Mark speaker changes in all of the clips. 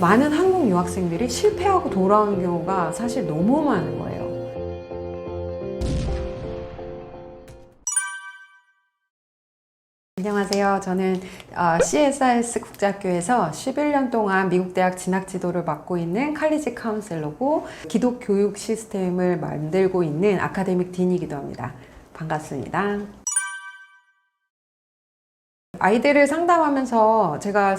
Speaker 1: 많은 한국 유학생들이 실패하고 돌아오는 경우가 사실 너무 많은 거예요. 안녕하세요. 저는 CSIS 국제학교에서 11년 동안 미국 대학 진학 지도를 맡고 있는 칼리지 카운셀러고 기독 교육 시스템을 만들고 있는 아카데믹 딘이기도 합니다. 반갑습니다. 아이들을 상담하면서 제가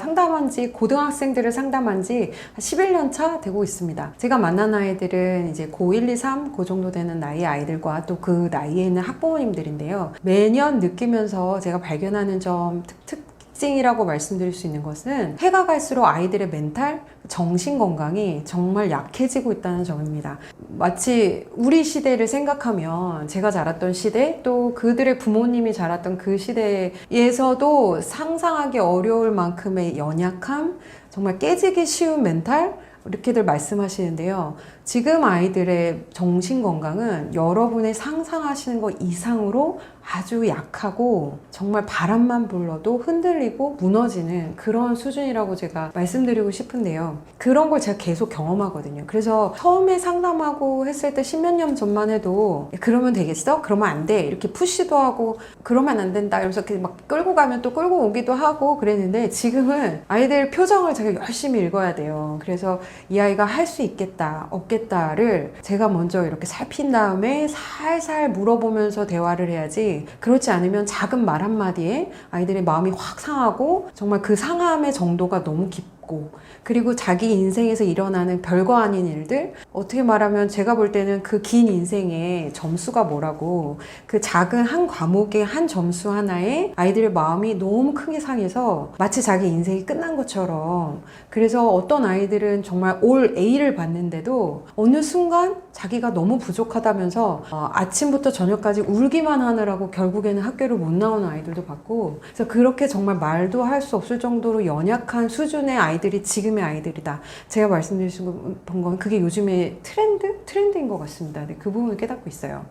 Speaker 1: 고등학생들을 상담한 지 11년 차 되고 있습니다. 제가 만난 아이들은 이제 고1, 2, 3, 그 정도 되는 나이의 아이들과 또 그 나이에 있는 학부모님들인데요. 매년 느끼면서 제가 발견하는 점, 특징이라고 말씀드릴 수 있는 것은 해가 갈수록 아이들의 멘탈, 정신 건강이 정말 약해지고 있다는 점입니다. 마치 우리 시대를 생각하면 제가 자랐던 시대, 또 그들의 부모님이 자랐던 그 시대에서도 상상하기 어려울 만큼의 연약함, 정말 깨지기 쉬운 멘탈, 이렇게들 말씀하시는데요. 지금 아이들의 정신 건강은 여러분의 상상하시는 것 이상으로 아주 약하고 정말 바람만 불러도 흔들리고 무너지는 그런 수준이라고 제가 말씀드리고 싶은데요. 그런 걸 제가 계속 경험하거든요. 그래서 처음에 상담하고 했을 때 10몇 년 전만 해도 그러면 되겠어? 그러면 안 돼. 이렇게 푸시도 하고 그러면 안 된다. 이러면서 막 끌고 가면 또 끌고 오기도 하고 그랬는데 지금은 아이들 표정을 제가 열심히 읽어야 돼요. 그래서 이 아이가 할 수 있겠다, 없겠다를 제가 먼저 이렇게 살핀 다음에 살살 물어보면서 대화를 해야지 그렇지 않으면 작은 말 한마디에 아이들의 마음이 확 상하고 정말 그 상함의 정도가 너무 깊고 그리고 자기 인생에서 일어나는 별거 아닌 일들 어떻게 말하면 제가 볼 때는 그 긴 인생의 점수가 뭐라고 그 작은 한 과목의 한 점수 하나에 아이들의 마음이 너무 크게 상해서 마치 자기 인생이 끝난 것처럼 그래서 어떤 아이들은 정말 올 A를 받는데도 어느 순간 자기가 너무 부족하다면서 아침부터 저녁까지 울기만 하느라고 결국에는 학교를 못 나오는 아이들도 봤고 그래서 그렇게 정말 말도 할 수 없을 정도로 연약한 수준의 아이들이 지금의 아이들이다. 제가 말씀드릴 수 있는 건 그게 요즘의 트렌드인 것 같습니다. 네, 그 부분을 깨닫고 있어요.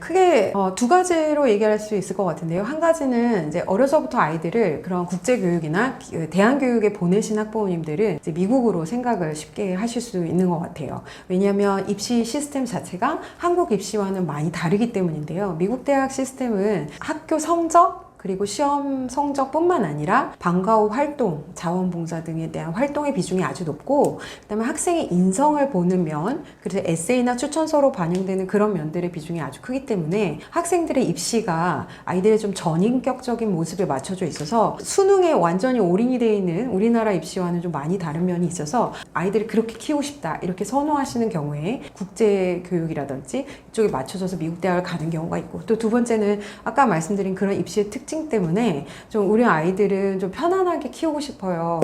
Speaker 1: 크게 두 가지로 얘기할 수 있을 것 같은데요. 한 가지는 이제 어려서부터 아이들을 그런 국제교육이나 대안교육에 보내신 학부모님들은 이제 미국으로 생각을 쉽게 하실 수 있는 것 같아요. 왜냐하면 입시 시스템 자체가 한국 입시와는 많이 다르기 때문인데요. 미국 대학 시스템은 학교 성적 그리고 시험 성적뿐만 아니라 방과 후 활동, 자원봉사 등에 대한 활동의 비중이 아주 높고 그다음에 학생의 인성을 보는 면, 그래서 에세이나 추천서로 반영되는 그런 면들의 비중이 아주 크기 때문에 학생들의 입시가 아이들의 좀 전인격적인 모습에 맞춰져 있어서 수능에 완전히 올인이 되어 있는 우리나라 입시와는 좀 많이 다른 면이 있어서 아이들이 그렇게 키우고 싶다 이렇게 선호하시는 경우에 국제교육이라든지 이쪽에 맞춰져서 미국 대학을 가는 경우가 있고 또 두 번째는 아까 말씀드린 그런 입시의 특징 때문에 좀 우리 아이들은 좀 편안하게 키우고 싶어요.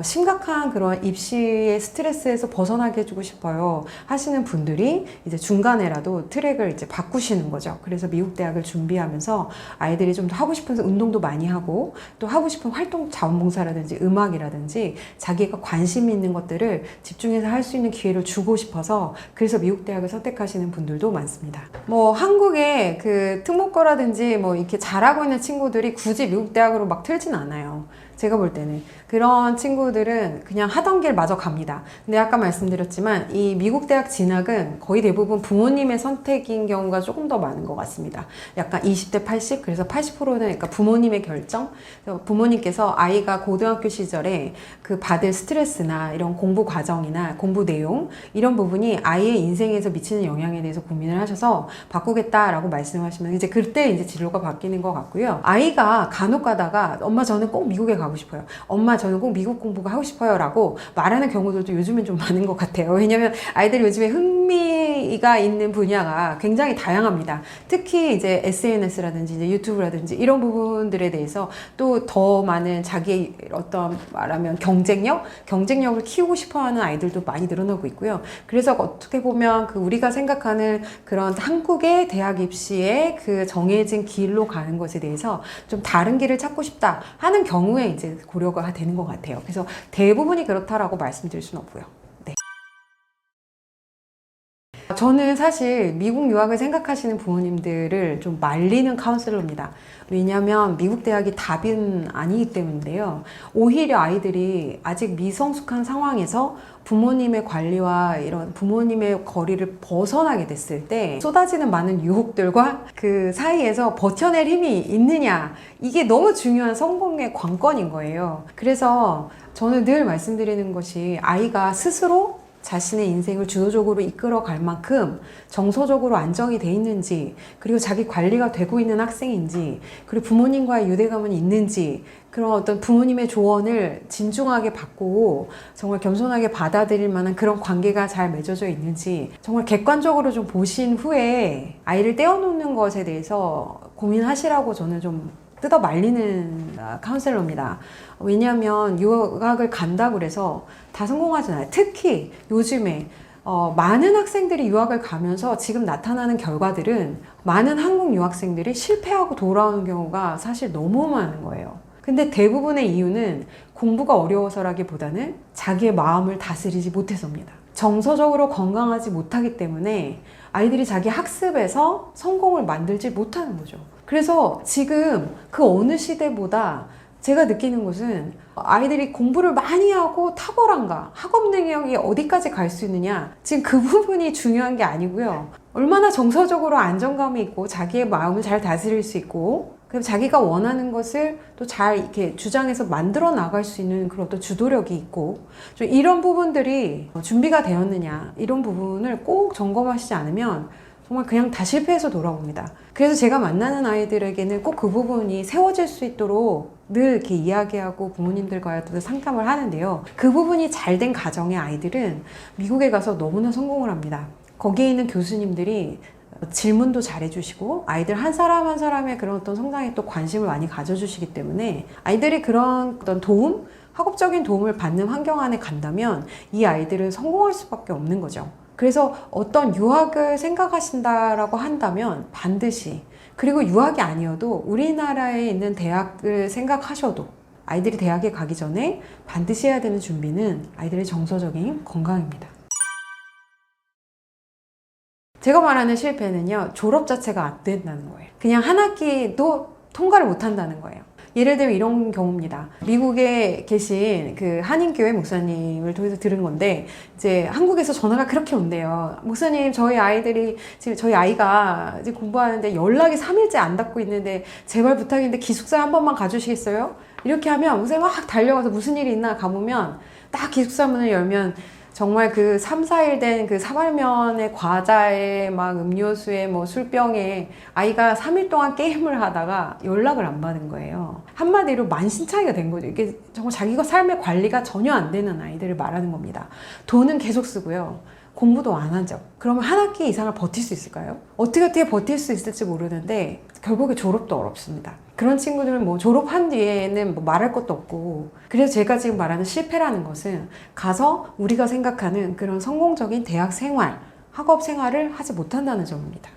Speaker 1: 심각한 그런 입시의 스트레스에서 벗어나게 해주고 싶어요. 하시는 분들이 이제 중간에라도 트랙을 이제 바꾸시는 거죠. 그래서 미국 대학을 준비하면서 아이들이 좀 더 하고 싶은 운동도 많이 하고 또 하고 싶은 활동 자원봉사라든지 음악이라든지 자기가 관심 있는 것들을 집중해서 할 수 있는 기회를 주고 싶어서 그래서 미국 대학을 선택하시는 분들도 많습니다. 뭐 한국의 그 특목고라든지 뭐 이렇게 잘하고 있는 친구들이 굳이 미국 대학으로 막 틀진 않아요. 제가 볼 때는 그런 친구들은 그냥 하던 길 마저 갑니다. 근데 아까 말씀드렸지만 이 미국 대학 진학은 거의 대부분 부모님의 선택인 경우가 조금 더 많은 것 같습니다. 약간 20대 80, 그래서 80%는 그러니까 부모님의 결정. 부모님께서 아이가 고등학교 시절에 그 받을 스트레스나 이런 공부 과정이나 공부 내용 이런 부분이 아이의 인생에서 미치는 영향에 대해서 고민을 하셔서 바꾸겠다라고 말씀하시면 이제 그때 이제 진로가 바뀌는 것 같고요. 아이가 간혹 가다가 엄마 저는 꼭 미국에 가고 싶어요. 엄마 저는 꼭 미국 공부가 하고 싶어요 라고 말하는 경우들도 요즘엔 좀 많은 것 같아요. 왜냐면 아이들이 요즘에 흥미가 있는 분야가 굉장히 다양합니다. 특히 이제 SNS라든지 이제 유튜브라든지 이런 부분들에 대해서 또 더 많은 자기의 어떤 말하면 경쟁력을 키우고 싶어 하는 아이들도 많이 늘어나고 있고요. 그래서 어떻게 보면 그 우리가 생각하는 그런 한국의 대학 입시의 그 정해진 길로 가는 것에 대해서 좀 다른 길을 찾고 싶다 하는 경우에 이제 고려가 되는 것 같아요. 그래서 대부분이 그렇다라고 말씀드릴 수는 없고요. 네. 저는 사실 미국 유학을 생각하시는 부모님들을 좀 말리는 카운슬러입니다. 왜냐하면 미국 대학이 답은 아니기 때문인데요. 오히려 아이들이 아직 미성숙한 상황에서 부모님의 관리와 이런 부모님의 거리를 벗어나게 됐을 때 쏟아지는 많은 유혹들과 그 사이에서 버텨낼 힘이 있느냐, 이게 너무 중요한 성공의 관건인 거예요. 그래서 저는 늘 말씀드리는 것이 아이가 스스로 자신의 인생을 주도적으로 이끌어 갈 만큼 정서적으로 안정이 돼 있는지, 그리고 자기 관리가 되고 있는 학생인지, 그리고 부모님과의 유대감은 있는지, 그런 어떤 부모님의 조언을 진중하게 받고 정말 겸손하게 받아들일 만한 그런 관계가 잘 맺어져 있는지 정말 객관적으로 좀 보신 후에 아이를 떼어놓는 것에 대해서 고민하시라고 저는 좀 뜯어 말리는 카운셀러입니다. 왜냐하면 유학을 간다고 해서 다 성공하진 않아요. 특히 요즘에 많은 학생들이 유학을 가면서 지금 나타나는 결과들은 많은 한국 유학생들이 실패하고 돌아오는 경우가 사실 너무 많은 거예요. 근데 대부분의 이유는 공부가 어려워서라기보다는 자기의 마음을 다스리지 못해서입니다. 정서적으로 건강하지 못하기 때문에 아이들이 자기 학습에서 성공을 만들지 못하는 거죠. 그래서 지금 그 어느 시대보다 제가 느끼는 것은 아이들이 공부를 많이 하고 탁월한가, 학업 능력이 어디까지 갈 수 있느냐, 지금 그 부분이 중요한 게 아니고요. 얼마나 정서적으로 안정감이 있고 자기의 마음을 잘 다스릴 수 있고, 그럼 자기가 원하는 것을 또 잘 이렇게 주장해서 만들어 나갈 수 있는 그런 또 주도력이 있고, 좀 이런 부분들이 준비가 되었느냐, 이런 부분을 꼭 점검하시지 않으면 정말 그냥 다 실패해서 돌아옵니다. 그래서 제가 만나는 아이들에게는 꼭 그 부분이 세워질 수 있도록 늘 이렇게 이야기하고 부모님들과도 상담을 하는데요. 그 부분이 잘 된 가정의 아이들은 미국에 가서 너무나 성공을 합니다. 거기에 있는 교수님들이 질문도 잘해주시고 아이들 한 사람 한 사람의 그런 어떤 성장에 또 관심을 많이 가져주시기 때문에 아이들이 그런 어떤 도움, 학업적인 도움을 받는 환경 안에 간다면 이 아이들은 성공할 수밖에 없는 거죠. 그래서 어떤 유학을 생각하신다라고 한다면 반드시, 그리고 유학이 아니어도 우리나라에 있는 대학을 생각하셔도 아이들이 대학에 가기 전에 반드시 해야 되는 준비는 아이들의 정서적인 건강입니다. 제가 말하는 실패는요, 졸업 자체가 안 된다는 거예요. 그냥 한 학기도 통과를 못 한다는 거예요. 예를 들면 이런 경우입니다. 미국에 계신 그 한인교회 목사님을 통해서 들은 건데, 이제 한국에서 전화가 그렇게 온대요. 목사님, 저희 아이들이, 지금 저희 아이가 이제 공부하는데 연락이 3일째 안 닿고 있는데, 제발 부탁인데 기숙사 한 번만 가주시겠어요? 이렇게 하면 목사님 막 달려가서 무슨 일이 있나 가보면, 딱 기숙사 문을 열면, 정말 그 3, 4일 된 그 사발면의 과자에 막 음료수에 뭐 술병에 아이가 3일 동안 게임을 하다가 연락을 안 받은 거예요. 한마디로 만신창이가 된 거죠. 이게 정말 자기가 삶의 관리가 전혀 안 되는 아이들을 말하는 겁니다. 돈은 계속 쓰고요. 공부도 안 하죠. 그러면 한 학기 이상을 버틸 수 있을까요? 어떻게 버틸 수 있을지 모르는데 결국에 졸업도 어렵습니다. 그런 친구들은 뭐 졸업한 뒤에는 뭐 말할 것도 없고, 그래서 제가 지금 말하는 실패라는 것은 가서 우리가 생각하는 그런 성공적인 대학 생활, 학업 생활을 하지 못한다는 점입니다.